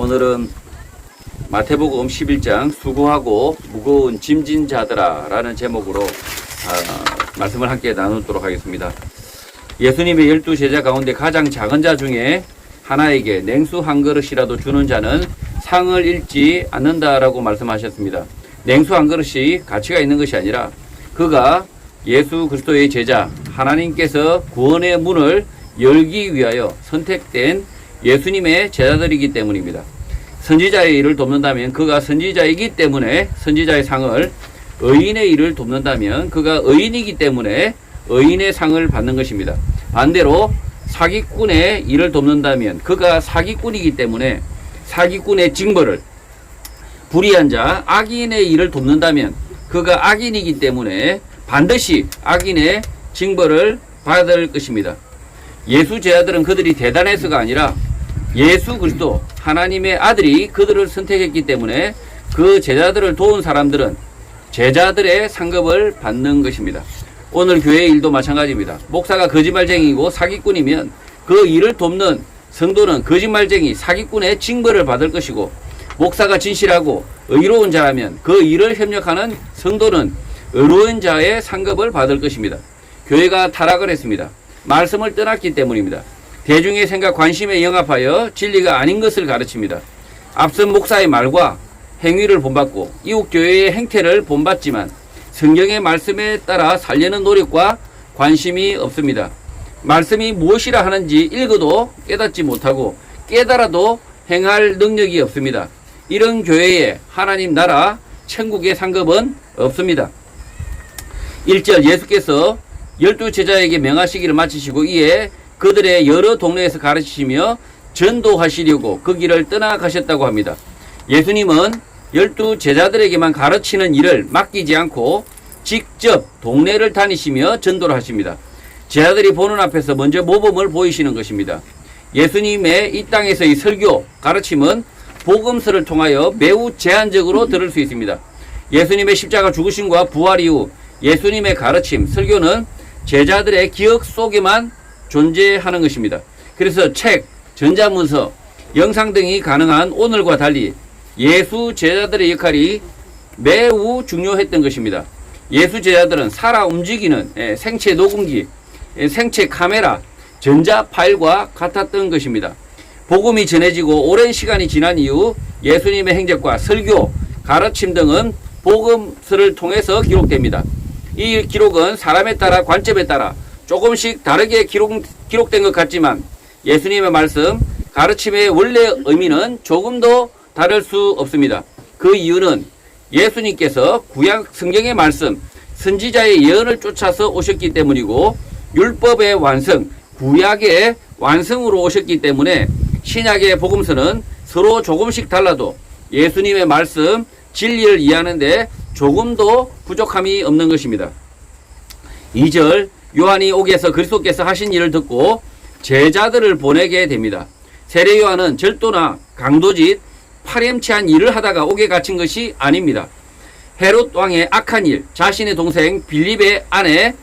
오늘은 마태복음 11장 수고하고 무거운 짐진 자들아 라는 제목으로 말씀을 함께 나누도록 하겠습니다. 예수님의 12제자 가운데 가장 작은 자 중에 하나에게 냉수 한 그릇이라도 주는 자는 상을 잃지 않는다라고 말씀하셨습니다. 냉수 한 그릇이 가치가 있는 것이 아니라 그가 예수 그리스도의 제자, 하나님께서 구원의 문을 열기 위하여 선택된 예수님의 제자들이기 때문입니다. 선지자의 일을 돕는다면 그가 선지자이기 때문에 선지자의 상을, 의인의 일을 돕는다면 그가 의인이기 때문에 의인의 상을 받는 것입니다. 반대로 사기꾼의 일을 돕는다면 그가 사기꾼이기 때문에 사기꾼의 징벌을, 불의한 자, 악인의 일을 돕는다면 그가 악인이기 때문에 반드시 악인의 징벌을 받을 것입니다. 예수 제자들은 그들이 대단해서가 아니라 예수 그리스도 하나님의 아들이 그들을 선택했기 때문에 그 제자들을 도운 사람들은 제자들의 상급을 받는 것입니다. 오늘 교회의 일도 마찬가지입니다. 목사가 거짓말쟁이고 사기꾼이면 그 일을 돕는 성도는 거짓말쟁이 사기꾼의 징벌을 받을 것이고, 목사가 진실하고 의로운 자라면 그 일을 협력하는 성도는 의로운 자의 상급을 받을 것입니다. 교회가 타락을 했습니다. 말씀을 떠났기 때문입니다. 대중의 생각, 관심에 영합하여 진리가 아닌 것을 가르칩니다. 앞선 목사의 말과 행위를 본받고 이웃 교회의 행태를 본받지만 성경의 말씀에 따라 살려는 노력과 관심이 없습니다. 말씀이 무엇이라 하는지 읽어도 깨닫지 못하고 깨달아도 행할 능력이 없습니다. 이런 교회에 하나님 나라 천국의 상급은 없습니다. 1절 예수께서 12제자에게 명하시기를 마치시고 이에 그들의 여러 동네에서 가르치시며 전도하시려고 그 길을 떠나가셨다고 합니다. 예수님은 12제자들에게만 가르치는 일을 맡기지 않고 직접 동네를 다니시며 전도를 하십니다. 제자들이 보는 앞에서 먼저 모범을 보이시는 것입니다. 예수님의 이 땅에서의 설교, 가르침은 복음서를 통하여 매우 제한적으로 들을 수 있습니다. 예수님의 십자가 죽으심과 부활 이후 예수님의 가르침, 설교는 제자들의 기억 속에만 존재하는 것입니다. 그래서 책, 전자문서, 영상 등이 가능한 오늘과 달리 예수 제자들의 역할이 매우 중요했던 것입니다. 예수 제자들은 살아 움직이는 생체 녹음기, 생체 카메라, 전자 파일과 같았던 것입니다. 복음이 전해지고 오랜 시간이 지난 이후 예수님의 행적과 설교, 가르침 등은 복음서를 통해서 기록됩니다. 이 기록은 사람에 따라, 관점에 따라 조금씩 다르게 기록된 것 같지만 예수님의 말씀, 가르침의 원래 의미는 조금도 다를 수 없습니다. 그 이유는 예수님께서 구약 성경의 말씀, 선지자의 예언을 쫓아서 오셨기 때문이고 율법의 완성, 구약의 완성으로 오셨기 때문에 신약의 복음서는 서로 조금씩 달라도 예수님의 말씀, 진리를 이해하는데 조금도 부족함이 없는 것입니다. 2절 요한이 옥에서 그리스도께서 하신 일을 듣고 제자들을 보내게 됩니다. 세례 요한은 절도나 강도짓, 파렴치한 일을 하다가 옥에 갇힌 것이 아닙니다. 헤롯 왕의 악한 일, 자신의 동생 빌립의 아내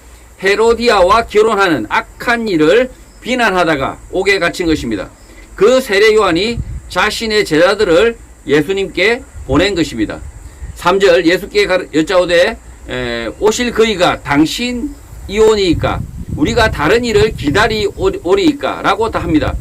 헤로디아와 결혼하는 악한 일을 비난하다가 옥에 갇힌 것입니다. 그 세례 요한이 자신의 제자들을 예수님께 보낸 것입니다. 3절 예수께 여짜오되 오실 그이가 당신이오니이까 우리가 다른 일을 기다리오리이까 라고 다 합니다.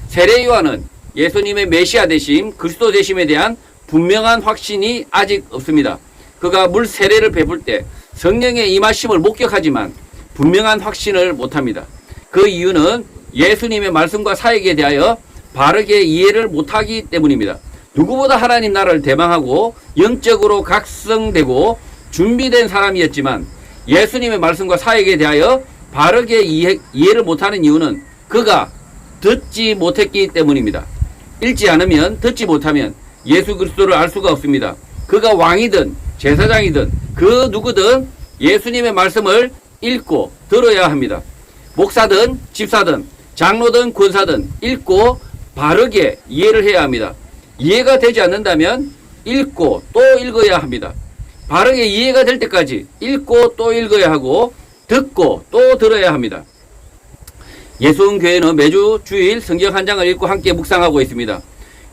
세례 요한은 예수님의 메시아 되심, 그리스도 되심에 대한 분명한 확신이 아직 없습니다. 그가 물 세례를 베풀 때 성령의 임하심을 목격하지만 분명한 확신을 못합니다. 그 이유는 예수님의 말씀과 사역에 대하여 바르게 이해를 못하기 때문입니다. 누구보다 하나님 나라를 대망하고 영적으로 각성되고 준비된 사람이었지만 예수님의 말씀과 사역에 대하여 바르게 이해를 못하는 이유는 그가 듣지 못했기 때문입니다. 읽지 않으면, 듣지 못하면 예수 그리스도를 알 수가 없습니다. 그가 왕이든 제사장이든 그 누구든 예수님의 말씀을 읽고 들어야 합니다. 목사든 집사든 장로든 권사든 읽고 바르게 이해를 해야 합니다. 이해가 되지 않는다면 읽고 또 읽어야 합니다. 바르게 이해가 될 때까지 읽고 또 읽어야 하고 듣고 또 들어야 합니다. 예수교회는 매주 주일 성경 한 장을 읽고 함께 묵상하고 있습니다.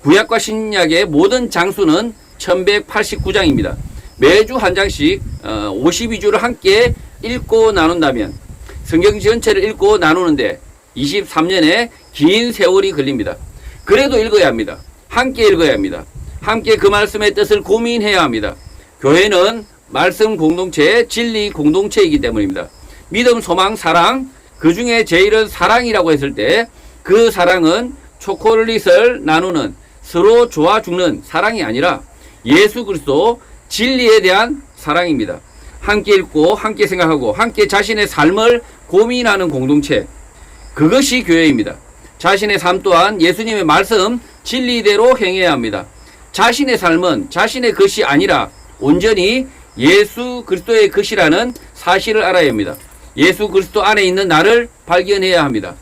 구약과 신약의 모든 장수는 1189장입니다. 매주 한 장씩 52주를 함께 읽고 나눈다면 성경 전체를 읽고 나누는데 23년의 긴 세월이 걸립니다. 그래도 읽어야 합니다. 함께 읽어야 합니다. 함께 그 말씀의 뜻을 고민해야 합니다. 교회는 말씀 공동체, 진리 공동체이기 때문입니다. 믿음, 소망, 사랑, 그 중에 제일은 사랑이라고 했을 때 그 사랑은 초콜릿을 나누는 서로 좋아 죽는 사랑이 아니라 예수 그리스도 진리에 대한 사랑입니다. 함께 읽고 함께 생각하고 함께 자신의 삶을 고민하는 공동체, 그것이 교회입니다. 자신의 삶 또한 예수님의 말씀 진리대로 행해야 합니다. 자신의 삶은 자신의 것이 아니라 온전히 예수 그리스도의 것이라는 사실을 알아야 합니다. 예수 그리스도 안에 있는 나를 발견해야 합니다.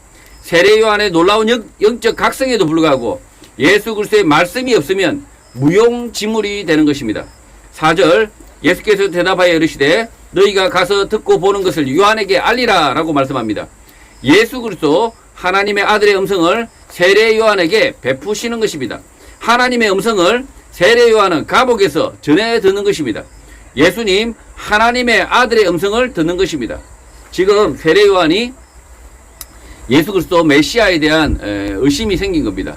세례 요한의 놀라운 영적 각성에도 불구하고 예수 그리스도의 말씀이 없으면 무용지물이 되는 것입니다. 4절, 예수께서 대답하여 이르시되 너희가 가서 듣고 보는 것을 요한에게 알리라 라고 말씀합니다. 예수 그리스도 하나님의 아들의 음성을 세례 요한에게 베푸시는 것입니다. 하나님의 음성을 세례 요한은 감옥에서 전해 듣는 것입니다. 예수님 하나님의 아들의 음성을 듣는 것입니다. 지금 세례 요한이 예수 그리스도 메시아에 대한 의심이 생긴 겁니다.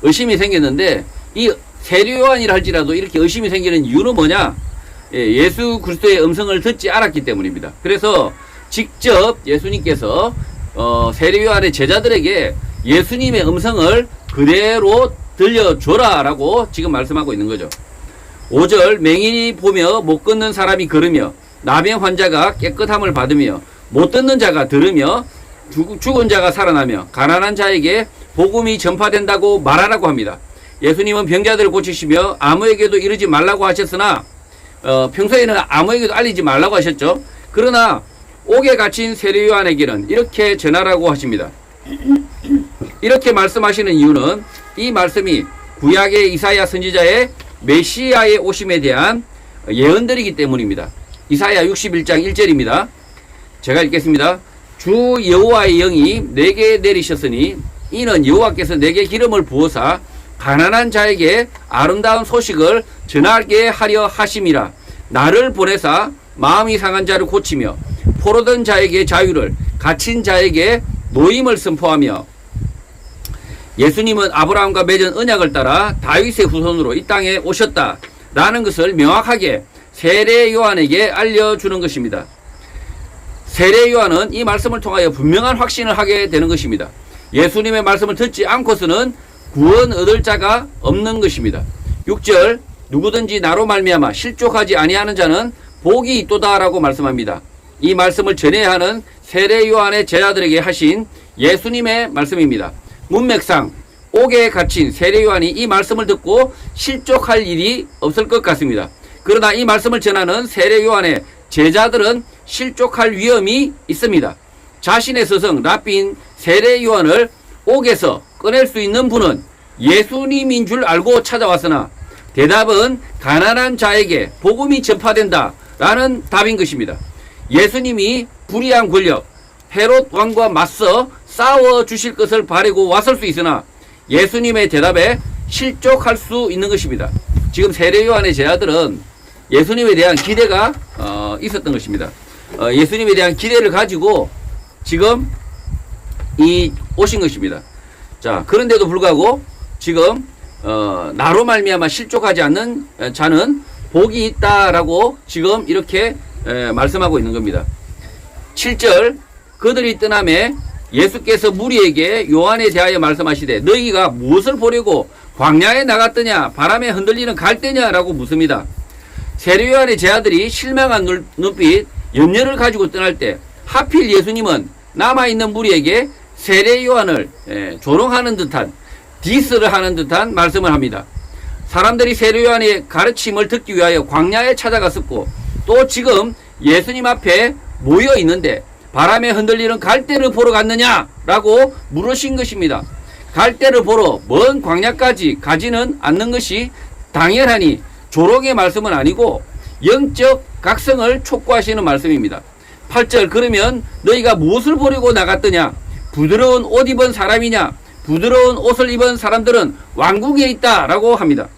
의심이 생겼는데 이 세례 요한이라 할지라도 이렇게 의심이 생기는 이유는 뭐냐? 예수 그리스도의 음성을 듣지 않았기 때문입니다. 그래서 직접 예수님께서 세례 요한의 제자들에게 예수님의 음성을 그대로 들려줘라 라고 지금 말씀하고 있는 거죠. 5절, 맹인이 보며 못 걷는 사람이 걸으며 나병 환자가 깨끗함을 받으며 못 듣는 자가 들으며 죽은 자가 살아나며 가난한 자에게 복음이 전파된다고 말하라고 합니다. 예수님은 병자들을 고치시며 아무에게도 이르지 말라고 하셨으나 평소에는 아무에게도 알리지 말라고 하셨죠. 그러나 옥에 갇힌 세례 요한에게는 이렇게 전하라고 하십니다. 이렇게 말씀하시는 이유는 이 말씀이 구약의 이사야 선지자의 메시아의 오심에 대한 예언들이기 때문입니다. 이사야 61장 1절입니다. 제가 읽겠습니다. 주 여호와의 영이 내게 내리셨으니 이는 여호와께서 내게 기름을 부어사 가난한 자에게 아름다운 소식을 전하게 하려 하심이라. 나를 보내사 마음이 상한 자를 고치며 포로된 자에게 자유를, 갇힌 자에게 노임을 선포하며. 예수님은 아브라함과 맺은 언약을 따라 다윗의 후손으로 이 땅에 오셨다라는 것을 명확하게 세례 요한에게 알려주는 것입니다. 세례 요한은 이 말씀을 통하여 분명한 확신을 하게 되는 것입니다. 예수님의 말씀을 듣지 않고서는 구원 얻을 자가 없는 것입니다. 6절, 누구든지 나로 말미암아 실족하지 아니하는 자는 복이 있도다라고 말씀합니다. 이 말씀을 전해야 하는 세례 요한의 제자들에게 하신 예수님의 말씀입니다. 문맥상 옥에 갇힌 세례 요한이 이 말씀을 듣고 실족할 일이 없을 것 같습니다. 그러나 이 말씀을 전하는 세례 요한의 제자들은 실족할 위험이 있습니다. 자신의 스승 랍비인 세례 요한을 옥에서 꺼낼 수 있는 분은 예수님인 줄 알고 찾아왔으나 대답은 가난한 자에게 복음이 전파된다 라는 답인 것입니다. 예수님이 불의한 권력 헤롯 왕과 맞서 싸워 주실 것을 바라고 왔을 수 있으나 예수님의 대답에 실족할 수 있는 것입니다. 지금 세례 요한의 제자들은 예수님에 대한 기대가 있었던 것입니다. 예수님에 대한 기대를 가지고 지금 오신 것입니다. 자, 그런데도 불구하고 지금 나로 말미암아 실족하지 않는 자는 복이 있다라고 지금 이렇게 말씀하고 있는 겁니다. 7절, 그들이 떠남에 예수께서 무리에게 요한에 대하여 말씀하시되 너희가 무엇을 보려고 광야에 나갔더냐 바람에 흔들리는 갈대냐라고 묻습니다. 세례 요한의 제자들이 실망한 눈빛, 염려를 가지고 떠날 때 하필 예수님은 남아있는 무리에게 세례 요한을 조롱하는 듯한, 디스를 하는 듯한 말씀을 합니다. 사람들이 세례 요한의 가르침을 듣기 위하여 광야에 찾아갔었고 또 지금 예수님 앞에 모여 있는데 바람에 흔들리는 갈대를 보러 갔느냐라고 물으신 것입니다. 갈대를 보러 먼 광야까지 가지는 않는 것이 당연하니 조롱의 말씀은 아니고 영적 각성을 촉구하시는 말씀입니다. 8절, 그러면 너희가 무엇을 보려고 나갔더냐? 부드러운 옷 입은 사람이냐? 부드러운 옷을 입은 사람들은 왕궁에 있다라고 합니다.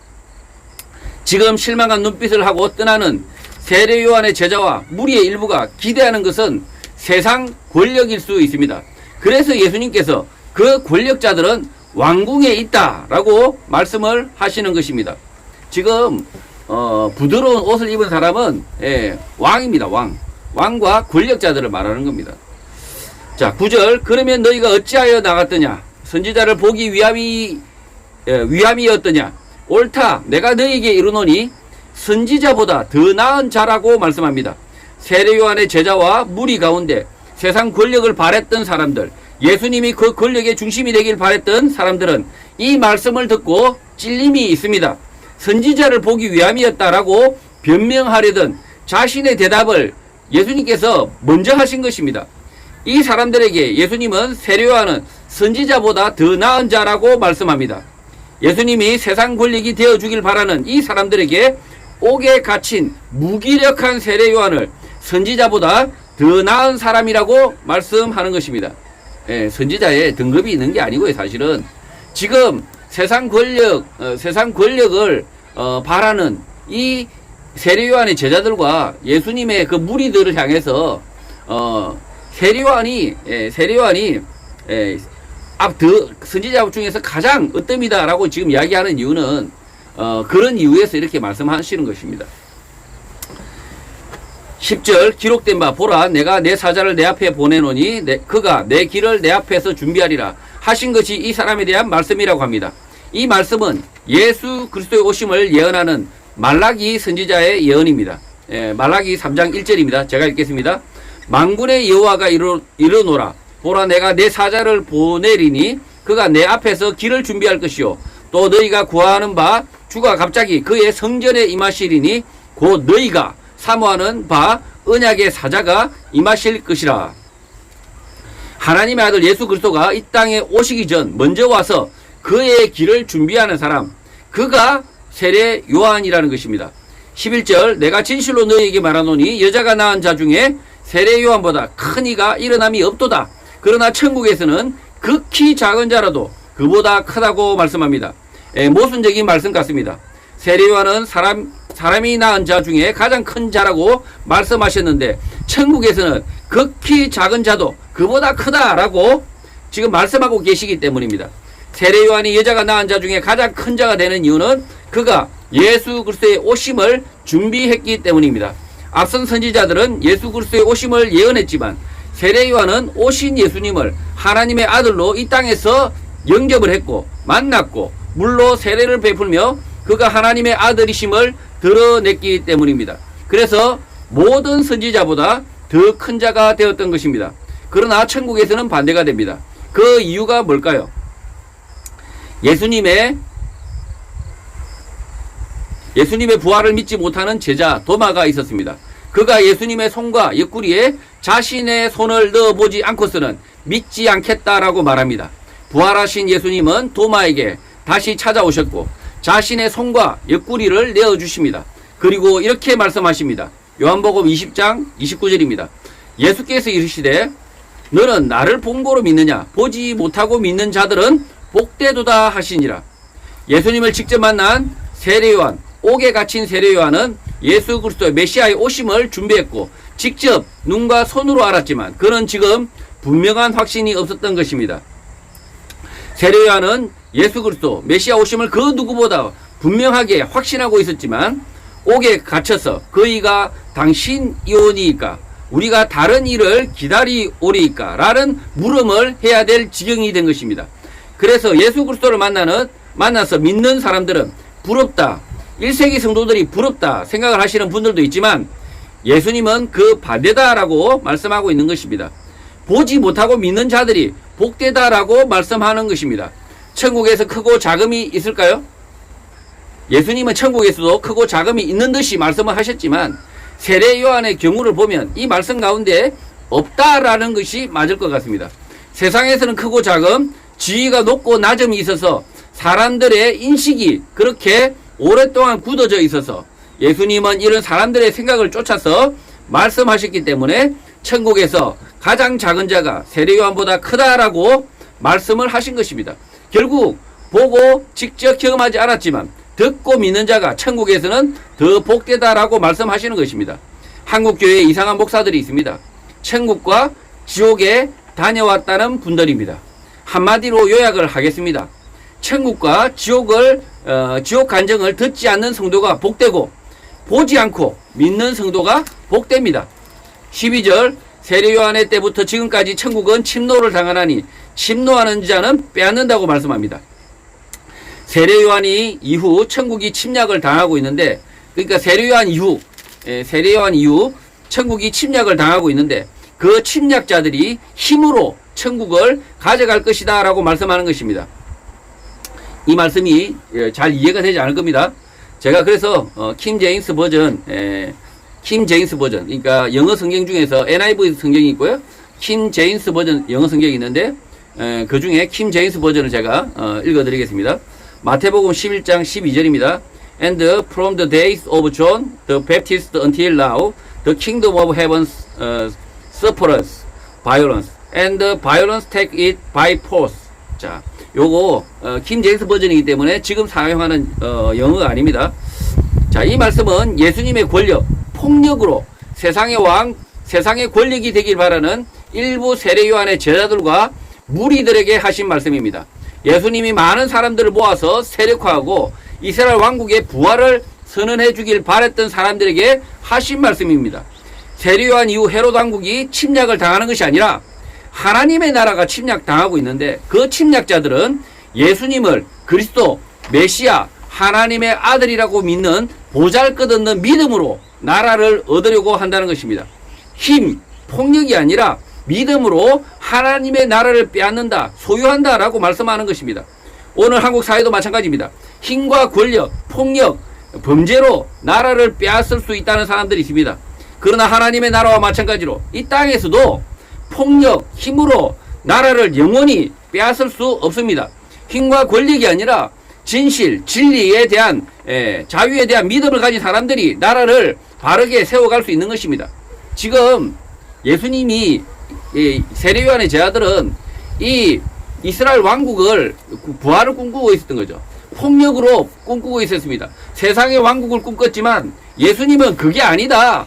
지금 실망한 눈빛을 하고 떠나는 세례 요한의 제자와 무리의 일부가 기대하는 것은 세상 권력일 수 있습니다. 그래서 예수님께서 그 권력자들은 왕궁에 있다라고 말씀을 하시는 것입니다. 지금 부드러운 옷을 입은 사람은 왕입니다. 왕과 권력자들을 말하는 겁니다. 자, 9절. 그러면 너희가 어찌하여 나갔더냐? 선지자를 보기 위함이었더냐? 옳다. 내가 너희에게 이르노니 선지자보다 더 나은 자라고 말씀합니다. 세례 요한의 제자와 무리 가운데 세상 권력을 바랬던 사람들, 예수님이 그 권력의 중심이 되길 바랬던 사람들은 이 말씀을 듣고 찔림이 있습니다. 선지자를 보기 위함이었다라고 변명하려던 자신의 대답을 예수님께서 먼저 하신 것입니다. 이 사람들에게 예수님은 세례 요한은 선지자보다 더 나은 자라고 말씀합니다. 예수님이 세상 권력이 되어주길 바라는 이 사람들에게 옥에 갇힌 무기력한 세례 요한을 선지자보다 더 나은 사람이라고 말씀하는 것입니다. 선지자의 등급이 있는 게 아니고요. 사실은 지금 세상 권력을 바라는 이 세례 요한의 제자들과 예수님의 그 무리들을 향해서 세례 요한이 선지자 중에서 가장 으뜸이다라고 지금 이야기하는 이유는 그런 이유에서 이렇게 말씀하시는 것입니다. 10절 기록된 바 보라 내가 내 사자를 내 앞에 보내노니 그가 내 길을 내 앞에서 준비하리라 하신 것이 이 사람에 대한 말씀이라고 합니다. 이 말씀은 예수 그리스도의 오심을 예언하는 말라기 선지자의 예언입니다. 말라기 3장 1절입니다. 제가 읽겠습니다. 만군의 여호와가 이르노라 보라 내가 내 사자를 보내리니 그가 내 앞에서 길을 준비할 것이요 또 너희가 구하는 바 주가 갑자기 그의 성전에 임하시리니 곧 너희가 사모하는 바 언약의 사자가 임하실 것이라. 하나님의 아들 예수 그리스도가 이 땅에 오시기 전 먼저 와서 그의 길을 준비하는 사람, 그가 세례 요한이라는 것입니다. 11절 내가 진실로 너희에게 말하노니 여자가 낳은 자 중에 세례 요한보다 큰 이가 일어남이 없도다. 그러나 천국에서는 극히 작은 자라도 그보다 크다고 말씀합니다. 모순적인 말씀 같습니다. 세례 요한은 사람이 낳은 자 중에 가장 큰 자라고 말씀하셨는데 천국에서는 극히 작은 자도 그보다 크다라고 지금 말씀하고 계시기 때문입니다. 세례 요한이 여자가 낳은 자 중에 가장 큰 자가 되는 이유는 그가 예수 그리스도의 오심을 준비했기 때문입니다. 앞선 선지자들은 예수 그리스도의 오심을 예언했지만 세례 요한은 오신 예수님을 하나님의 아들로 이 땅에서 영접을 했고 만났고 물로 세례를 베풀며 그가 하나님의 아들이심을 드러냈기 때문입니다. 그래서 모든 선지자보다 더 큰 자가 되었던 것입니다. 그러나 천국에서는 반대가 됩니다. 그 이유가 뭘까요? 예수님의 부활을 믿지 못하는 제자 도마가 있었습니다. 그가 예수님의 손과 옆구리에 자신의 손을 넣어보지 않고서는 믿지 않겠다라고 말합니다. 부활하신 예수님은 도마에게 다시 찾아오셨고 자신의 손과 옆구리를 내어주십니다. 그리고 이렇게 말씀하십니다. 요한복음 20장 29절입니다. 예수께서 이르시되 너는 나를 본고로 믿느냐? 보지 못하고 믿는 자들은 복되도다 하시니라. 예수님을 직접 만난 세례 요한, 옥에 갇힌 세례 요한은 예수 그리스도의 메시아의 오심을 준비했고 직접 눈과 손으로 알았지만 그는 지금 분명한 확신이 없었던 것입니다. 세례 요한은 예수 그리스도 메시아 오심을 그 누구보다 분명하게 확신하고 있었지만 옥에 갇혀서 그이가 당신이오니이까 우리가 다른 일을 기다리오리이까 라는 물음을 해야 될 지경이 된 것입니다. 그래서 예수 그리스도를 만나서 믿는 사람들은 부럽다, 1세기 성도들이 부럽다 생각을 하시는 분들도 있지만 예수님은 그 반대다라고 말씀하고 있는 것입니다. 보지 못하고 믿는 자들이 복되다라고 말씀하는 것입니다. 천국에서 크고 작음이 있을까요? 예수님은 천국에서도 크고 작음이 있는 듯이 말씀을 하셨지만 세례 요한의 경우를 보면 이 말씀 가운데 없다라는 것이 맞을 것 같습니다. 세상에서는 크고 작음, 지위가 높고 낮음이 있어서 사람들의 인식이 그렇게 오랫동안 굳어져 있어서 예수님은 이런 사람들의 생각을 쫓아서 말씀하셨기 때문에 천국에서 가장 작은 자가 세례 요한보다 크다라고 말씀을 하신 것입니다. 결국 보고 직접 경험하지 않았지만 듣고 믿는 자가 천국에서는 더 복되다라고 말씀하시는 것입니다. 한국교회에 이상한 목사들이 있습니다. 천국과 지옥에 다녀왔다는 분들입니다. 한마디로 요약을 하겠습니다. 천국과 지옥 간증을 듣지 않는 성도가 복되고 보지 않고 믿는 성도가 복됩니다. 12절 세례 요한의 때부터 지금까지 천국은 침노를 당하나니 침노하는 자는 빼앗는다고 말씀합니다. 세례 요한이 이후 천국이 침략을 당하고 있는데, 그러니까 세례 요한 이후 천국이 침략을 당하고 있는데 그 침략자들이 힘으로 천국을 가져갈 것이다 라고 말씀하는 것입니다. 이 말씀이 잘 이해가 되지 않을 겁니다. 제가 그래서 킴 제임스 버전, 그러니까 영어 성경 중에서 NIV 성경이 있고요, 킴 제임스 버전 영어 성경이 있는데 그 중에 킴 제임스 버전을 제가 읽어드리겠습니다. 마태복음 11장 12절입니다. And from the days of John the Baptist until now, the kingdom of heaven suffereth violence, and the violence take it by force. 자, 요거 킴 제임스 버전이기 때문에 지금 사용하는 영어가 아닙니다. 자, 이 말씀은 예수님의 권력, 폭력으로 세상의 왕, 세상의 권력이 되길 바라는 일부 세례 요한의 제자들과 무리들에게 하신 말씀입니다. 예수님이 많은 사람들을 모아서 세력화하고 이스라엘 왕국의 부활을 선언해 주길 바랬던 사람들에게 하신 말씀입니다. 세례 요한 이후 헤롯 왕국이 침략을 당하는 것이 아니라 하나님의 나라가 침략당하고 있는데, 그 침략자들은 예수님을 그리스도, 메시아, 하나님의 아들이라고 믿는 보잘것없는 믿음으로 나라를 얻으려고 한다는 것입니다. 힘, 폭력이 아니라 믿음으로 하나님의 나라를 빼앗는다, 소유한다 라고 말씀하는 것입니다. 오늘 한국 사회도 마찬가지입니다. 힘과 권력, 폭력, 범죄로 나라를 빼앗을 수 있다는 사람들이 있습니다. 그러나 하나님의 나라와 마찬가지로 이 땅에서도 폭력, 힘으로 나라를 영원히 빼앗을 수 없습니다. 힘과 권력이 아니라 진실, 진리에 대한 자유에 대한 믿음을 가진 사람들이 나라를 바르게 세워갈 수 있는 것입니다. 지금 예수님이 세례 요한의 제자들은 이 이스라엘 왕국을 부활을 꿈꾸고 있었던 거죠. 폭력으로 꿈꾸고 있었습니다. 세상의 왕국을 꿈꿨지만 예수님은 그게 아니다.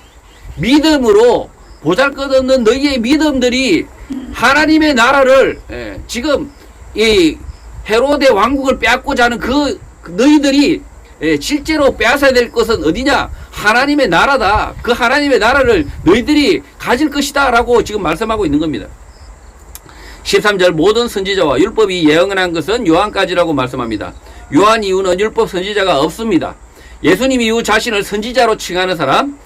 믿음으로 보잘것없는 너희의 믿음들이 하나님의 나라를 지금 이 헤롯의 왕국을 빼앗고자 하는 그 너희들이 실제로 빼앗아야 될 것은 어디냐? 하나님의 나라다. 그 하나님의 나라를 너희들이 가질 것이다 라고 지금 말씀하고 있는 겁니다. 13절 모든 선지자와 율법이 예언한 것은 요한까지라고 말씀합니다. 요한 이후는 율법 선지자가 없습니다. 예수님 이후 자신을 선지자로 칭하는 사람,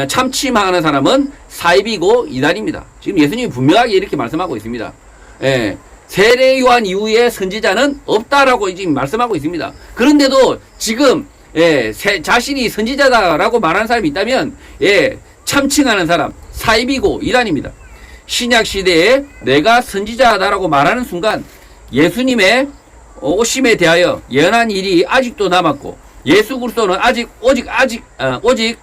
참칭하는 사람은 사입이고 이단입니다. 지금 예수님이 분명하게 이렇게 말씀하고 있습니다. 세례 요한 이후에 선지자는 없다라고 지금 말씀하고 있습니다. 그런데도 지금 자신이 선지자다라고 말하는 사람이 있다면 참칭하는 사람, 사입이고 이단입니다. 신약 시대에 내가 선지자다라고 말하는 순간 예수님의 오심에 대하여 예언한 일이 아직도 남았고 예수 그리스도는 오직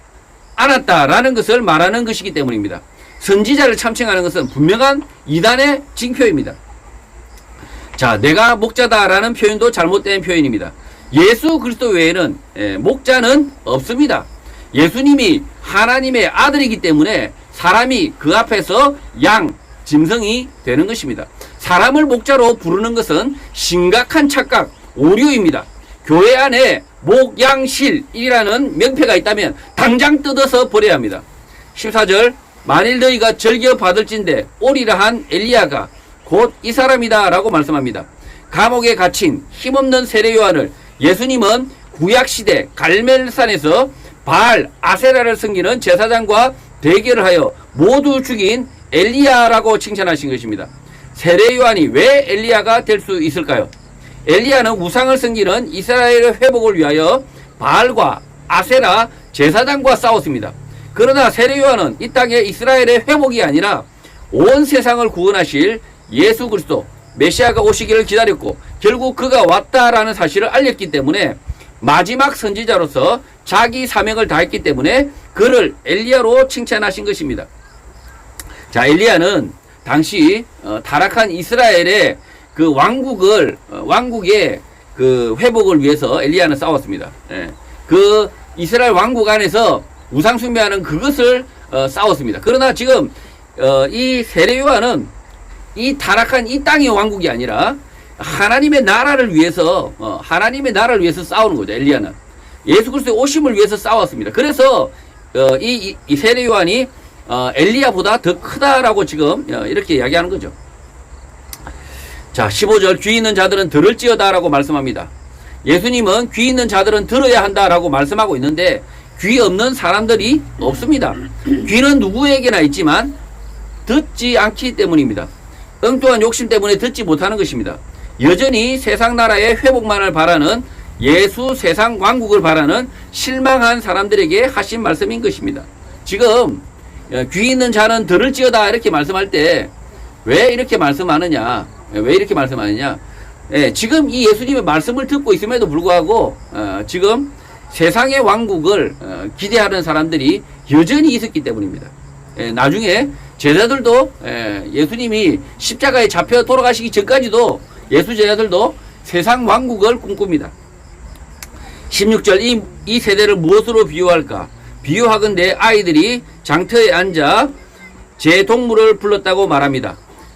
않았다라는 것을 말하는 것이기 때문입니다. 선지자를 참칭하는 것은 분명한 이단의 징표입니다. 자, 내가 목자다라는 표현도 잘못된 표현입니다. 예수 그리스도 외에는 목자는 없습니다. 예수님이 하나님의 아들이기 때문에 사람이 그 앞에서 짐승이 되는 것입니다. 사람을 목자로 부르는 것은 심각한 착각, 오류입니다. 교회 안에 목양실이라는 명패가 있다면 당장 뜯어서 버려야 합니다. 14절 만일 너희가 절겨 받을진대 오리라 한 엘리야가 곧 이 사람이다 라고 말씀합니다. 감옥에 갇힌 힘없는 세례 요한을 예수님은 구약시대 갈멜산에서 바알 아세라를 섬기는 제사장과 대결을 하여 모두 죽인 엘리야라고 칭찬하신 것입니다. 세례 요한이 왜 엘리야가 될 수 있을까요? 엘리야는 우상을 섬기는 이스라엘의 회복을 위하여 바알과 아세라 제사장과 싸웠습니다. 그러나 세례 요한은 이 땅의 이스라엘의 회복이 아니라 온 세상을 구원하실 예수 그리스도 메시아가 오시기를 기다렸고 결국 그가 왔다라는 사실을 알렸기 때문에 마지막 선지자로서 자기 사명을 다했기 때문에 그를 엘리야로 칭찬하신 것입니다. 자, 엘리야는 당시 타락한 이스라엘의 그 왕국의 그 회복을 위해서 엘리야는 싸웠습니다. 예. 그 이스라엘 왕국 안에서 우상 숭배하는 그것을 싸웠습니다. 그러나 지금 이 세례 요한은 이 타락한 이 땅의 왕국이 아니라 하나님의 나라를 위해서 싸우는 거죠. 엘리야는 예수 그리스도의 오심을 위해서 싸웠습니다. 그래서 이 세례 요한이 엘리야보다 더 크다라고 지금 이렇게 이야기하는 거죠. 자, 15절 귀 있는 자들은 들을지어다라고 말씀합니다. 예수님은 귀 있는 자들은 들어야 한다라고 말씀하고 있는데 귀 없는 사람들이 없습니다. 귀는 누구에게나 있지만 듣지 않기 때문입니다. 엉뚱한 욕심 때문에 듣지 못하는 것입니다. 여전히 세상 나라의 회복만을 바라는 예수 세상 왕국을 바라는 실망한 사람들에게 하신 말씀인 것입니다. 지금 귀 있는 자는 들을지어다 이렇게 말씀할 때 왜 이렇게 말씀하느냐? 예, 지금 이 예수님의 말씀을 듣고 있음에도 불구하고 지금 세상의 왕국을 기대하는 사람들이 여전히 있었기 때문입니다. 예, 나중에 제자들도 예수님이 십자가에 잡혀 돌아가시기 전까지도 예수 제자들도 세상 왕국을 꿈꿉니다. 16절 이 세대를 무엇으로 비유할까? 비유하건대 아이들이 장터에 앉아 제 동물을 불렀다고 말합니다.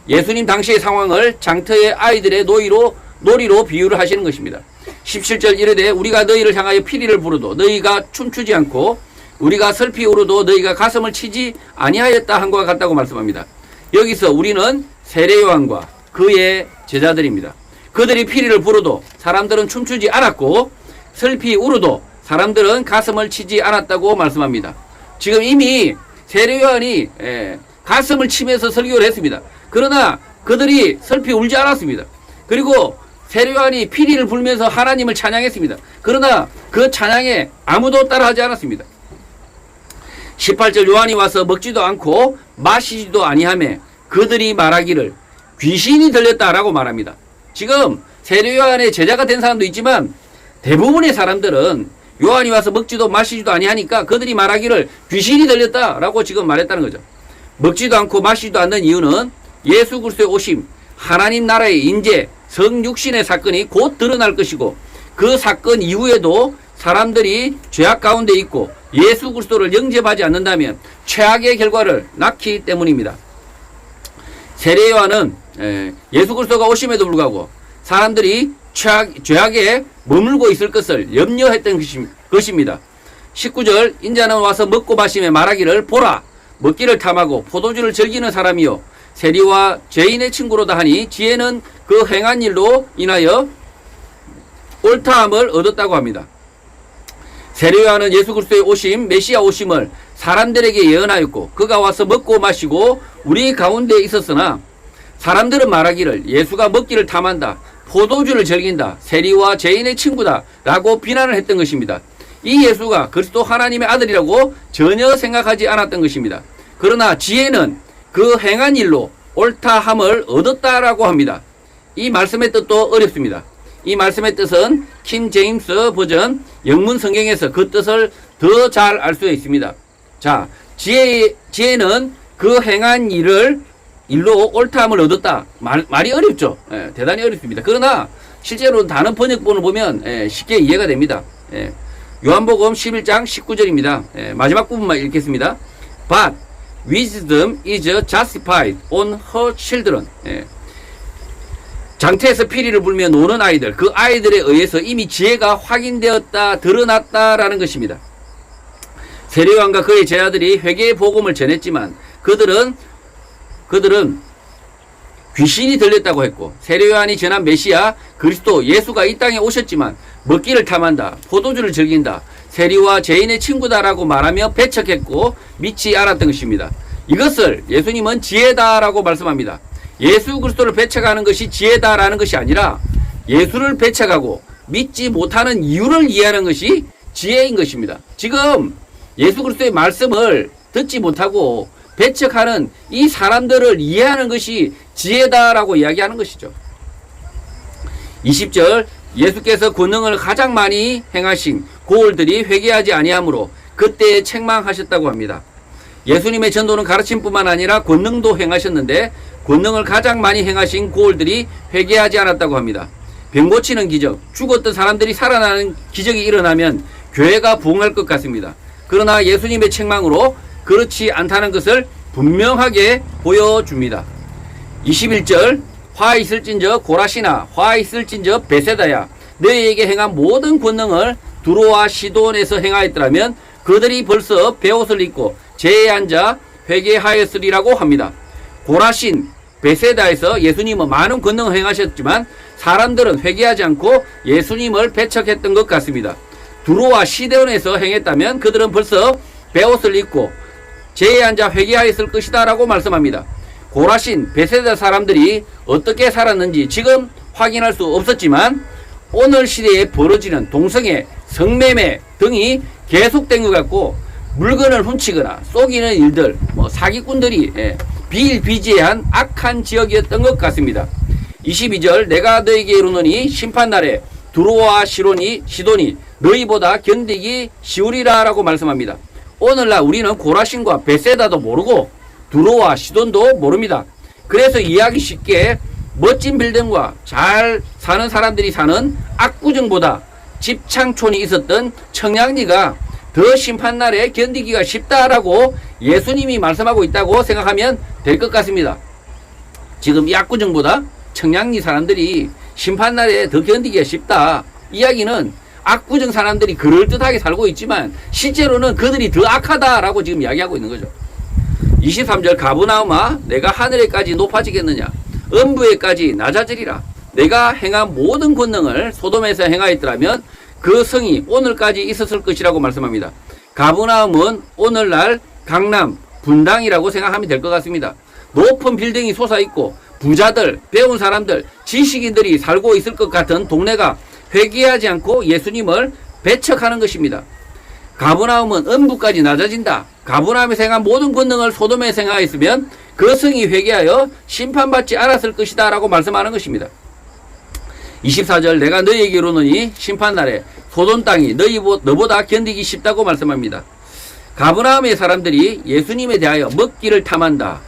예수님 당시의 상황을 장터의 아이들의 놀이로 비유를 하시는 것입니다. 17절 이르되 우리가 너희를 향하여 피리를 부르도 너희가 춤추지 않고 우리가 슬피 울어도 너희가 가슴을 치지 아니하였다 한 것과 같다고 말씀합니다. 여기서 우리는 세례 요한과 그의 제자들입니다. 그들이 피리를 부르도 사람들은 춤추지 않았고 슬피 울어도 사람들은 가슴을 치지 않았다고 말씀합니다. 지금 이미 세례 요한이 가슴을 치면서 설교를 했습니다. 그러나 그들이 슬피 울지 않았습니다. 그리고 세례 요한이 피리를 불면서 하나님을 찬양했습니다. 그러나 그 찬양에 아무도 따라하지 않았습니다. 18절 요한이 와서 먹지도 않고 마시지도 아니하며 그들이 말하기를 귀신이 들렸다라고 말합니다. 지금 세례 요한의 제자가 된 사람도 있지만 대부분의 사람들은 요한이 와서 먹지도 마시지도 아니하니까 그들이 말하기를 귀신이 들렸다라고 지금 말했다는 거죠. 먹지도 않고 마시지도 않는 이유는 예수 그리스도의 오심, 하나님 나라의 인재, 성육신의 사건이 곧 드러날 것이고 그 사건 이후에도 사람들이 죄악 가운데 있고 예수 그리스도를 영접하지 않는다면 최악의 결과를 낳기 때문입니다. 세례 요한은 예수 그리스도가 오심에도 불구하고 사람들이 죄악에 머물고 있을 것을 염려했던 것입니다. 19절 인자는 와서 먹고 마시며 말하기를 보라 먹기를 탐하고 포도주를 즐기는 사람이요 세리와 죄인의 친구로다 하니 지혜는 그 행한 일로 인하여 옳다함을 얻었다고 합니다. 세례 요한은 예수 그리스도의 오심, 메시아 오심을 사람들에게 예언하였고 그가 와서 먹고 마시고 우리 가운데 있었으나 사람들은 말하기를 예수가 먹기를 탐한다, 포도주를 즐긴다, 세리와 죄인의 친구다 라고 비난을 했던 것입니다. 이 예수가 그리스도 하나님의 아들이라고 전혀 생각하지 않았던 것입니다. 그러나 지혜는 그 행한 일로 옳다함을 얻었다라고 합니다. 이 말씀의 뜻도 어렵습니다. 이 말씀의 뜻은 킹 제임스 버전 영문 성경에서 그 뜻을 더 잘 알 수 있습니다. 자, 지혜는 그 행한 일로 옳다함을 얻었다. 말이 어렵죠. 대단히 어렵습니다. 그러나 실제로 다른 번역본을 보면 쉽게 이해가 됩니다. 요한복음 11장 19절입니다. 마지막 부분만 읽겠습니다. But wisdom is justified on her children. 장태에서 피리를 불며 노는 아이들, 그 아이들에 의해서 이미 지혜가 확인되었다, 드러났다라는 것입니다. 세례 요한과 그의 제자들이 회개의 복음을 전했지만 그들은 귀신이 들렸다고 했고 세례 요한이 전한 메시아 그리스도 예수가 이 땅에 오셨지만 먹기를 탐한다, 포도주를 즐긴다, 세리와 죄인의 친구다라고 말하며 배척했고 믿지 않았던 것입니다. 이것을 예수님은 지혜다라고 말씀합니다. 예수 그리스도를 배척하는 것이 지혜다라는 것이 아니라 예수를 배척하고 믿지 못하는 이유를 이해하는 것이 지혜인 것입니다. 지금 예수 그리스도의 말씀을 듣지 못하고 배척하는 이 사람들을 이해하는 것이 지혜다라고 이야기하는 것이죠. 20절 예수께서 권능을 가장 많이 행하신 고을들이 회개하지 아니하므로 그때에 책망하셨다고 합니다. 예수님의 전도는 가르침뿐만 아니라 권능도 행하셨는데 권능을 가장 많이 행하신 고을들이 회개하지 않았다고 합니다. 병 고치는 기적, 죽었던 사람들이 살아나는 기적이 일어나면 교회가 부흥할 것 같습니다. 그러나 예수님의 책망으로 그렇지 않다는 것을 분명하게 보여줍니다. 21절 화 있을진저 고라시나 화 있을진저 베세다야 너희에게 행한 모든 권능을 두로와 시돈에서 행하였더라면 그들이 벌써 베옷을 입고 제에 앉아 회개하였으리라고 합니다. 고라신 베세다에서 예수님은 많은 권능을 행하셨지만 사람들은 회개하지 않고 예수님을 배척했던 것 같습니다. 두로와 시돈에서 행했다면 그들은 벌써 베옷을 입고 제에 앉아 회개하였을 것이다 라고 말씀합니다. 고라신 베세다 사람들이 어떻게 살았는지 지금 확인할 수 없었지만 오늘 시대에 벌어지는 동성애, 성매매 등이 계속된 것 같고 물건을 훔치거나 쏘기는 일들, 사기꾼들이 비일비재한 악한 지역이었던 것 같습니다. 22절 내가 너에게 이르노니 심판날에 두로와 시돈이 너희보다 견디기 쉬우리라 라고 말씀합니다. 오늘날 우리는 고라신과 베세다도 모르고 두로와 시돈도 모릅니다. 그래서 이해하기 쉽게 멋진 빌딩과 잘 사는 사람들이 사는 압구정보다 집창촌이 있었던 청량리가 더 심판날에 견디기가 쉽다라고 예수님이 말씀하고 있다고 생각하면 될 것 같습니다. 지금 이 압구정보다 청량리 사람들이 심판날에 더 견디기가 쉽다. 이야기는 압구정 사람들이 그럴듯하게 살고 있지만 실제로는 그들이 더 악하다라고 지금 이야기하고 있는 거죠. 23절 가브나움아 내가 하늘에까지 높아지겠느냐 음부에까지 낮아지리라. 내가 행한 모든 권능을 소돔에서 행하였더라면 그 성이 오늘까지 있었을 것이라고 말씀합니다. 가브나움은 오늘날 강남 분당이라고 생각하면 될 것 같습니다. 높은 빌딩이 솟아있고 부자들, 배운 사람들, 지식인들이 살고 있을 것 같은 동네가 회개하지 않고 예수님을 배척하는 것입니다. 가브나움은 음부까지 낮아진다. 가브나움에서 행한 모든 권능을 소돔에서 행하였으면 그 성이 회개하여 심판받지 않았을 것이다 라고 말씀하는 것입니다. 24절 내가 너희에게 이르노니 심판날에 소돔 땅이 너보다 견디기 쉽다고 말씀합니다. 가브나움의 사람들이 예수님에 대하여 먹기를 탐한다,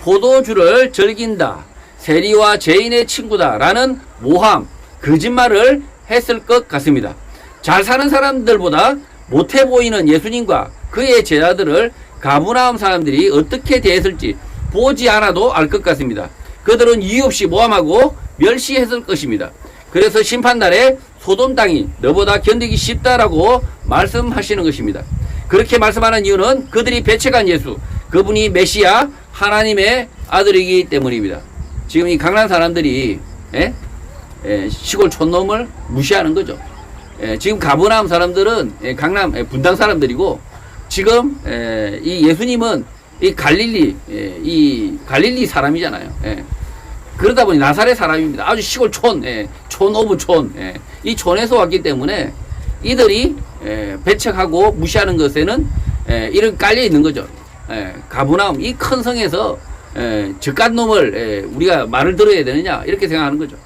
포도주를 즐긴다, 세리와 죄인의 친구다 라는 모함, 거짓말을 했을 것 같습니다. 잘 사는 사람들보다 못해 보이는 예수님과 그의 제자들을 가브나움 사람들이 어떻게 대했을지 보지 않아도 알 것 같습니다. 그들은 이유 없이 모함하고 멸시했을 것입니다. 그래서 심판날에 소돔 땅이 너보다 견디기 쉽다라고 말씀하시는 것입니다. 그렇게 말씀하는 이유는 그들이 배척한 예수, 그분이 메시아 하나님의 아들이기 때문입니다. 지금 이 강남 사람들이 시골 촌놈을 무시하는 거죠. 지금 가브나움 사람들은 강남 분당 사람들이고 지금 이 예수님은 이 갈릴리 사람이잖아요. 그러다 보니 나사렛 사람입니다. 아주 시골 촌 오브 촌. 이 촌에서 왔기 때문에 이들이 배척하고 무시하는 것에는 이런 깔려 있는 거죠. 가브나움 이 큰 성에서 저깟 놈을 우리가 말을 들어야 되느냐 이렇게 생각하는 거죠.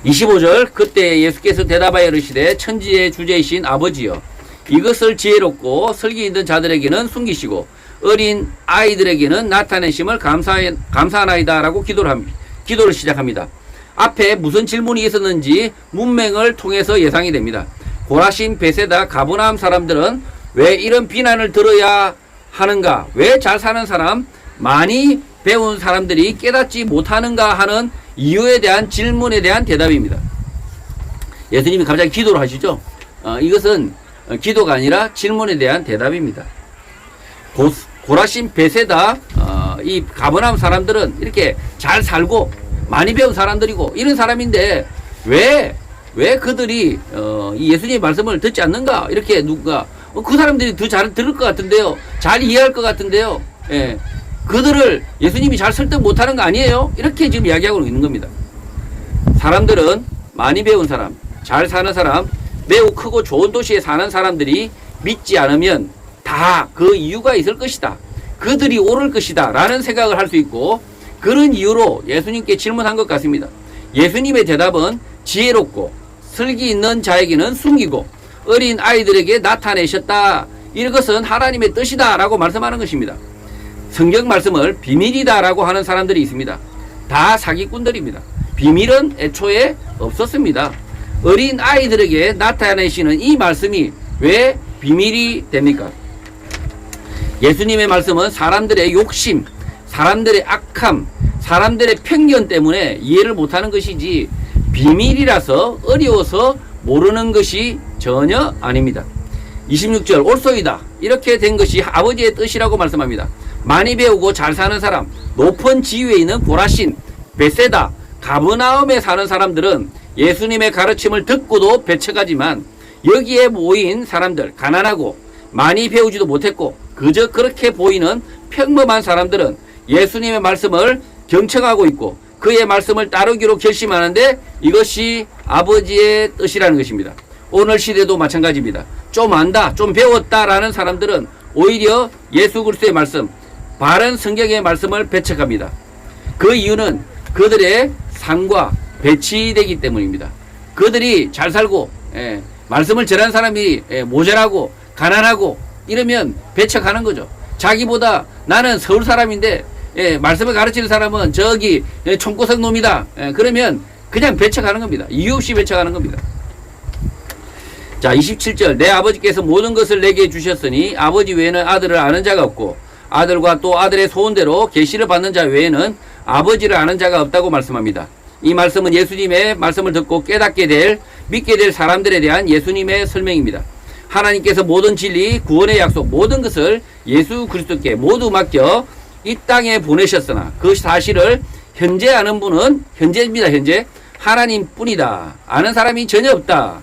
25절 그때 예수께서 대답하여 이르시되 천지의 주제이신 아버지여 이것을 지혜롭고 설기 있는 자들에게는 숨기시고 어린 아이들에게는 나타내심을 감사하나이다 라고 기도를 시작합니다. 앞에 무슨 질문이 있었는지 문맥을 통해서 예상이 됩니다. 고라신 베세다 가브나움 사람들은 왜 이런 비난을 들어야 하는가, 왜 잘 사는 사람 많이 배운 사람들이 깨닫지 못하는가 하는 이유에 대한 질문에 대한 대답입니다. 예수님이 갑자기 기도를 하시죠. 이것은 기도가 아니라 질문에 대한 대답입니다. 고라신 베세다 이 가브나움 사람들은 이렇게 잘 살고 많이 배운 사람들이고 이런 사람인데 왜 그들이 이 예수님의 말씀을 듣지 않는가, 이렇게 누가 그 사람들이 더 잘 들을 것 같은데요, 잘 이해할 것 같은데요, 그들을 예수님이 잘 설득 못하는 거 아니에요? 이렇게 지금 이야기하고 있는 겁니다. 사람들은 많이 배운 사람, 잘 사는 사람, 매우 크고 좋은 도시에 사는 사람들이 믿지 않으면 다 그 이유가 있을 것이다, 그들이 옳을 것이다 라는 생각을 할 수 있고, 그런 이유로 예수님께 질문한 것 같습니다. 예수님의 대답은 지혜롭고 슬기 있는 자에게는 숨기고 어린 아이들에게 나타내셨다, 이것은 하나님의 뜻이다 라고 말씀하는 것입니다. 성경 말씀을 비밀이다라고 하는 사람들이 있습니다. 다 사기꾼들입니다. 비밀은 애초에 없었습니다. 어린 아이들에게 나타내시는 이 말씀이 왜 비밀이 됩니까? 예수님의 말씀은 사람들의 욕심, 사람들의 악함, 사람들의 편견 때문에 이해를 못하는 것이지 비밀이라서 어려워서 모르는 것이 전혀 아닙니다. 26절 옳소이다. 이렇게 된 것이 아버지의 뜻이라고 말씀합니다. 많이 배우고 잘 사는 사람, 높은 지위에 있는 고라신, 베세다, 가버나움에 사는 사람들은 예수님의 가르침을 듣고도 배척하지만 여기에 모인 사람들, 가난하고 많이 배우지도 못했고 그저 그렇게 보이는 평범한 사람들은 예수님의 말씀을 경청하고 있고 그의 말씀을 따르기로 결심하는데 이것이 아버지의 뜻이라는 것입니다. 오늘 시대도 마찬가지입니다. 좀 안다, 좀 배웠다라는 사람들은 오히려 예수 그리스도의 말씀, 바른 성경의 말씀을 배척합니다. 그 이유는 그들의 상과 배치되기 때문입니다. 그들이 잘 살고 말씀을 전하는 사람이 모자라고 가난하고 이러면 배척하는 거죠. 자기보다 나는 서울 사람인데 말씀을 가르치는 사람은 저기 총구석 놈이다. 그러면 그냥 배척하는 겁니다. 이유 없이 배척하는 겁니다. 자, 27절 내 아버지께서 모든 것을 내게 주셨으니 아버지 외에는 아들을 아는 자가 없고 아들과 또 아들의 소원대로 계시를 받는 자 외에는 아버지를 아는 자가 없다고 말씀합니다. 이 말씀은 예수님의 말씀을 듣고 깨닫게 될, 믿게 될 사람들에 대한 예수님의 설명입니다. 하나님께서 모든 진리, 구원의 약속, 모든 것을 예수 그리스도께 모두 맡겨 이 땅에 보내셨으나 그 사실을 현재 아는 분은 현재입니다. 현재 하나님뿐이다. 아는 사람이 전혀 없다.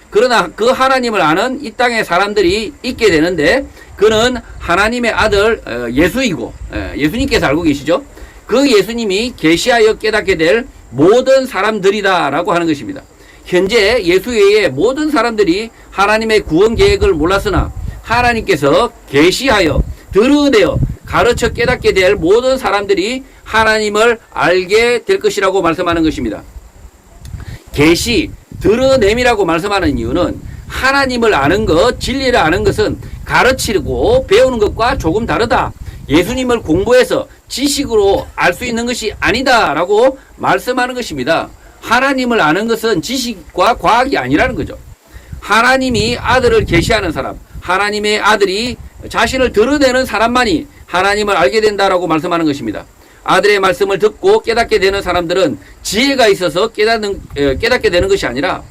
그러나 그 하나님을 아는 이 땅의 사람들이 있게 되는데 그는 하나님의 아들 예수이고 예수님께서 알고 계시죠. 그 예수님이 계시하여 깨닫게 될 모든 사람들이다 라고 하는 것입니다. 현재 예수 외에 모든 사람들이 하나님의 구원 계획을 몰랐으나 하나님께서 계시하여 드러내어 가르쳐 깨닫게 될 모든 사람들이 하나님을 알게 될 것이라고 말씀하는 것입니다. 계시, 드러냄이라고 말씀하는 이유는 하나님을 아는 것, 진리를 아는 것은 가르치고 배우는 것과 조금 다르다. 예수님을 공부해서 지식으로 알 수 있는 것이 아니다 라고 말씀하는 것입니다. 하나님을 아는 것은 지식과 과학이 아니라는 거죠. 하나님이 아들을 계시하는 사람, 하나님의 아들이 자신을 드러내는 사람만이 하나님을 알게 된다라고 말씀하는 것입니다. 아들의 말씀을 듣고 깨닫게 되는 사람들은 지혜가 있어서 깨닫게 되는 것이 아니라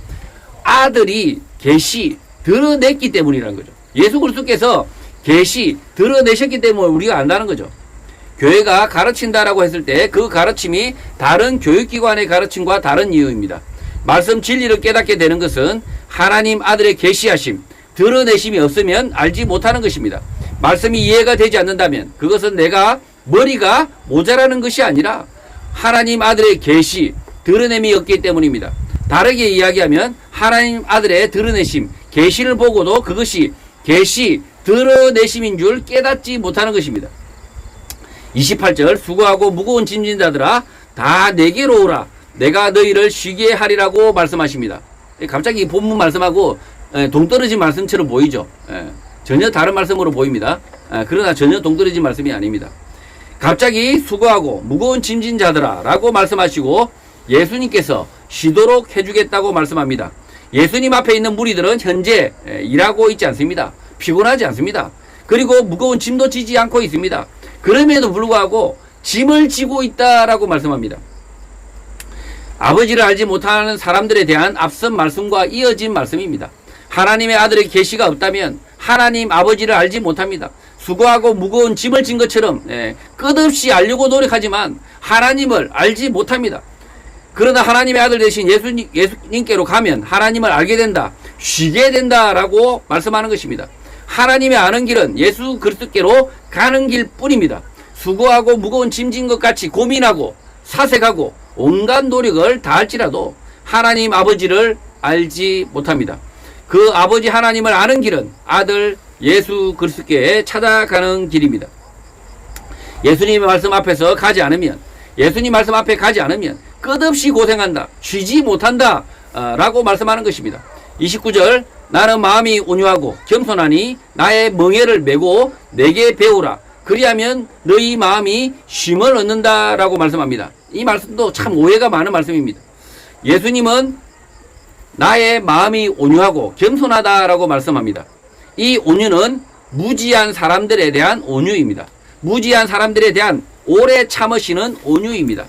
아들이 계시, 드러냈기 때문이라는 거죠. 예수 그리스도께서 계시, 드러내셨기 때문에 우리가 안다는 거죠. 교회가 가르친다라고 했을 때 그 가르침이 다른 교육기관의 가르침과 다른 이유입니다. 말씀 진리를 깨닫게 되는 것은 하나님 아들의 계시하심, 드러내심이 없으면 알지 못하는 것입니다. 말씀이 이해가 되지 않는다면 그것은 내가 머리가 모자라는 것이 아니라 하나님 아들의 계시, 드러냄이 없기 때문입니다. 다르게 이야기하면 하나님 아들의 드러내심, 계시를 보고도 그것이 계시, 드러내심인 줄 깨닫지 못하는 것입니다. 28절 수고하고 무거운 짐진 자들아 다 내게로 오라 내가 너희를 쉬게 하리라고 말씀하십니다. 갑자기 본문 말씀하고 동떨어진 말씀처럼 보이죠. 전혀 다른 말씀으로 보입니다. 그러나 전혀 동떨어진 말씀이 아닙니다. 갑자기 수고하고 무거운 짐진 자들아 라고 말씀하시고 예수님께서 쉬도록 해주겠다고 말씀합니다. 예수님 앞에 있는 무리들은 현재 일하고 있지 않습니다. 피곤하지 않습니다. 그리고 무거운 짐도 지지 않고 있습니다. 그럼에도 불구하고 짐을 지고 있다라고 말씀합니다. 아버지를 알지 못하는 사람들에 대한 앞선 말씀과 이어진 말씀입니다. 하나님의 아들의 계시가 없다면 하나님 아버지를 알지 못합니다. 수고하고 무거운 짐을 진 것처럼 끝없이 알려고 노력하지만 하나님을 알지 못합니다. 그러나 하나님의 아들 되신 예수님께로 가면 하나님을 알게 된다, 쉬게 된다라고 말씀하는 것입니다. 하나님의 아는 길은 예수 그리스도께로 가는 길뿐입니다. 수고하고 무거운 짐진 것 같이 고민하고 사색하고 온갖 노력을 다할지라도 하나님 아버지를 알지 못합니다. 그 아버지 하나님을 아는 길은 아들 예수 그리스도께 찾아가는 길입니다. 예수님의 말씀 앞에서 가지 않으면, 예수님 말씀 앞에 가지 않으면 끝없이 고생한다, 쉬지 못한다 라고 말씀하는 것입니다. 29절 나는 마음이 온유하고 겸손하니 나의 멍에를 메고 내게 배우라 그리하면 너희 마음이 쉼을 얻는다라고 말씀합니다. 이 말씀도 참 오해가 많은 말씀입니다. 예수님은 나의 마음이 온유하고 겸손하다라고 말씀합니다. 이 온유는 무지한 사람들에 대한 온유입니다. 무지한 사람들에 대한 오래 참으시는 온유입니다.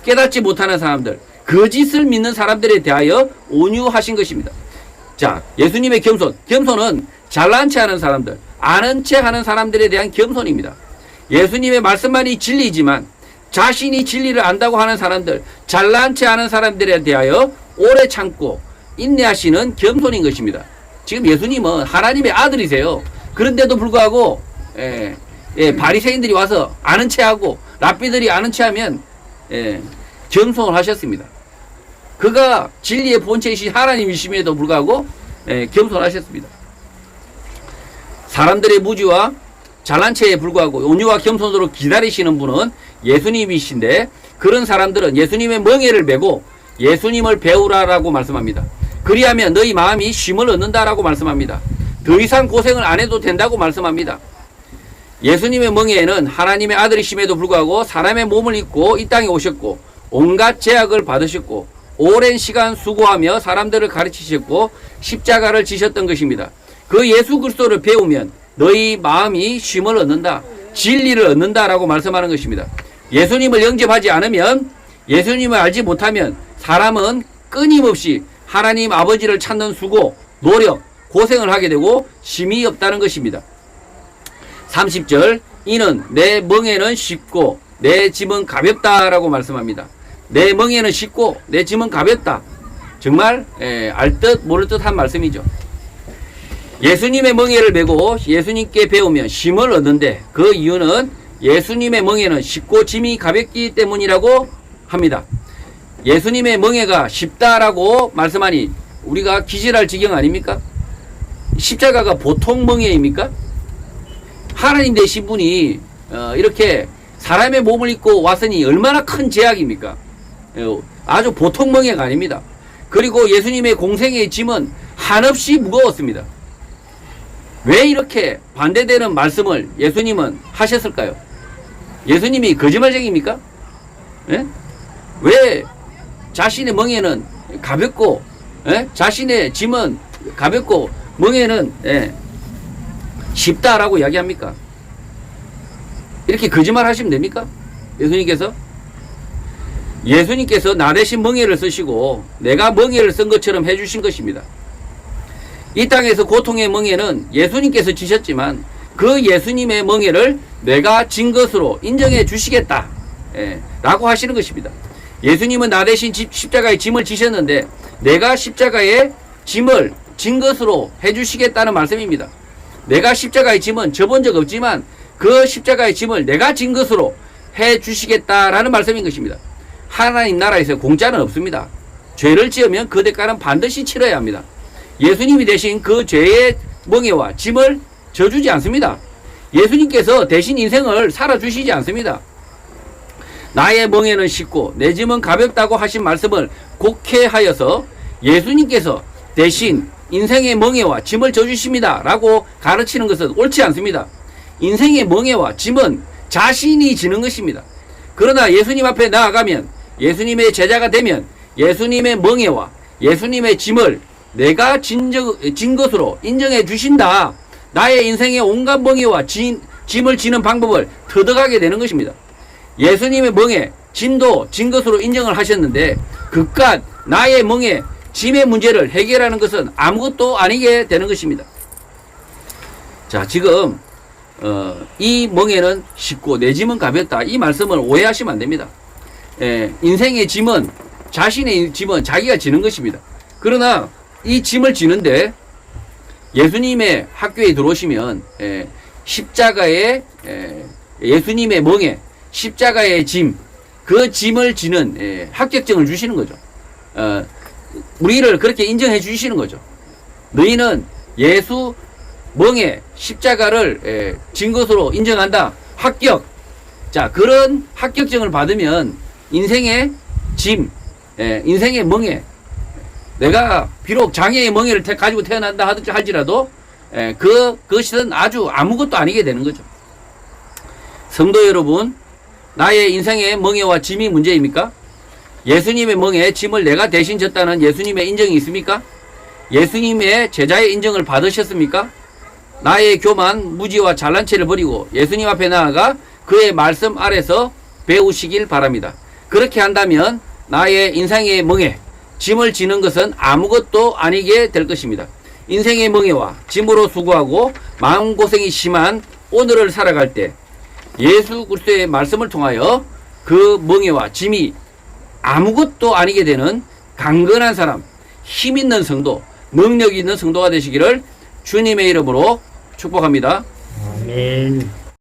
깨닫지 못하는 사람들, 거짓을 믿는 사람들에 대하여 온유하신 것입니다. 자, 예수님의 겸손은 잘난 체 하는 사람들, 아는 체 하는 사람들에 대한 겸손입니다. 예수님의 말씀만이 진리지만 자신이 진리를 안다고 하는 사람들, 잘난 체 하는 사람들에 대하여 오래 참고 인내하시는 겸손인 것입니다. 지금 예수님은 하나님의 아들이세요. 그런데도 불구하고 바리새인들이 와서 아는 체하고 랍비들이 아는 체하면 겸손을 하셨습니다. 그가 진리의 본체이신 하나님이심에도 불구하고 겸손하셨습니다. 사람들의 무지와 잘난 체에 불구하고 온유와 겸손으로 기다리시는 분은 예수님이신데, 그런 사람들은 예수님의 멍에를 메고 예수님을 배우라라고 말씀합니다. 그리하면 너희 마음이 쉼을 얻는다라고 말씀합니다. 더 이상 고생을 안 해도 된다고 말씀합니다. 예수님의 멍에에는 하나님의 아들이심에도 불구하고 사람의 몸을 입고 이 땅에 오셨고 온갖 제약을 받으셨고 오랜 시간 수고하며 사람들을 가르치셨고 십자가를 지셨던 것입니다. 그 예수 그리스도를 배우면 너희 마음이 쉼을 얻는다, 진리를 얻는다라고 말씀하는 것입니다. 예수님을 영접하지 않으면, 예수님을 알지 못하면 사람은 끊임없이 하나님 아버지를 찾는 수고, 노력, 고생을 하게 되고 쉼이 없다는 것입니다. 30절, 이는 내 멍에는 쉽고 내 짐은 가볍다라고 말씀합니다. 내 멍에는 쉽고 내 짐은 가볍다. 정말 알듯 모를듯 한 말씀이죠. 예수님의 멍에를 메고 예수님께 배우면 쉼을 얻는데, 그 이유는 예수님의 멍에는 쉽고 짐이 가볍기 때문이라고 합니다. 예수님의 멍에가 쉽다라고 말씀하니 우리가 기절할 지경 아닙니까? 십자가가 보통 멍에입니까? 하나님 되신 분이 이렇게 사람의 몸을 입고 왔으니 얼마나 큰 제약입니까? 아주 보통 멍에가 아닙니다. 그리고 예수님의 공생의 짐은 한없이 무거웠습니다. 왜 이렇게 반대되는 말씀을 예수님은 하셨을까요? 예수님이 거짓말쟁이입니까? 예? 왜 자신의 멍에는 가볍고 자신의 짐은 가볍고 멍에는 쉽다라고 이야기합니까? 이렇게 거짓말 하시면 됩니까? 예수님께서 나 대신 멍에를 쓰시고 내가 멍에를 쓴 것처럼 해주신 것입니다. 이 땅에서 고통의 멍에는 예수님께서 지셨지만 그 예수님의 멍에를 내가 진 것으로 인정해 주시겠다 라고 하시는 것입니다. 예수님은 나 대신 십자가의 짐을 지셨는데 내가 십자가의 짐을 진 것으로 해주시겠다는 말씀입니다. 내가 십자가의 짐은 져본 적 없지만 그 십자가의 짐을 내가 진 것으로 해주시겠다라는 말씀인 것입니다. 하나님 나라에서 공짜는 없습니다. 죄를 지으면 그 대가는 반드시 치러야 합니다. 예수님이 대신 그 죄의 멍에와 짐을 져주지 않습니다. 예수님께서 대신 인생을 살아주시지 않습니다. 나의 멍에는 쉽고 내 짐은 가볍다고 하신 말씀을 곡해하여서 예수님께서 대신 인생의 멍에와 짐을 져주십니다 라고 가르치는 것은 옳지 않습니다. 인생의 멍에와 짐은 자신이 지는 것입니다. 그러나 예수님 앞에 나아가면, 예수님의 제자가 되면 예수님의 멍에와 예수님의 짐을 내가 진 것으로 인정해 주신다. 나의 인생의 온갖 멍에와 짐을 지는 방법을 터득하게 되는 것입니다. 예수님의 멍에, 짐도 진 것으로 인정을 하셨는데 그깟 나의 멍에, 짐의 문제를 해결하는 것은 아무것도 아니게 되는 것입니다. 자, 지금 이 멍에는 쉽고 내 짐은 가볍다, 이 말씀을 오해하시면 안 됩니다. 인생의 짐은, 자신의 짐은 자기가 지는 것입니다. 그러나 이 짐을 지는데 예수님의 학교에 들어오시면 십자가의 예수님의 멍에, 십자가의 짐, 그 짐을 지는 합격증을 주시는 거죠. 우리를 그렇게 인정해 주시는 거죠. 너희는 예수 멍에 십자가를 진 것으로 인정한다. 합격. 자, 그런 합격증을 받으면 인생의 짐, 인생의 멍에, 내가 비록 장애의 멍에를 가지고 태어난다 할지라도 그것은 아주 아무것도 아니게 되는 거죠. 성도 여러분, 나의 인생의 멍에와 짐이 문제입니까? 예수님의 멍에 짐을 내가 대신 졌다는 예수님의 인정이 있습니까? 예수님의 제자의 인정을 받으셨습니까? 나의 교만, 무지와 잘난 체를 버리고 예수님 앞에 나아가 그의 말씀 아래서 배우시길 바랍니다. 그렇게 한다면 나의 인생의 멍에, 짐을 지는 것은 아무것도 아니게 될 것입니다. 인생의 멍에와 짐으로 수고하고 마음고생이 심한 오늘을 살아갈 때 예수 그리스도의 말씀을 통하여 그 멍에와 짐이 아무것도 아니게 되는 강건한 사람, 힘 있는 성도, 능력 있는 성도가 되시기를 주님의 이름으로 축복합니다. 아멘.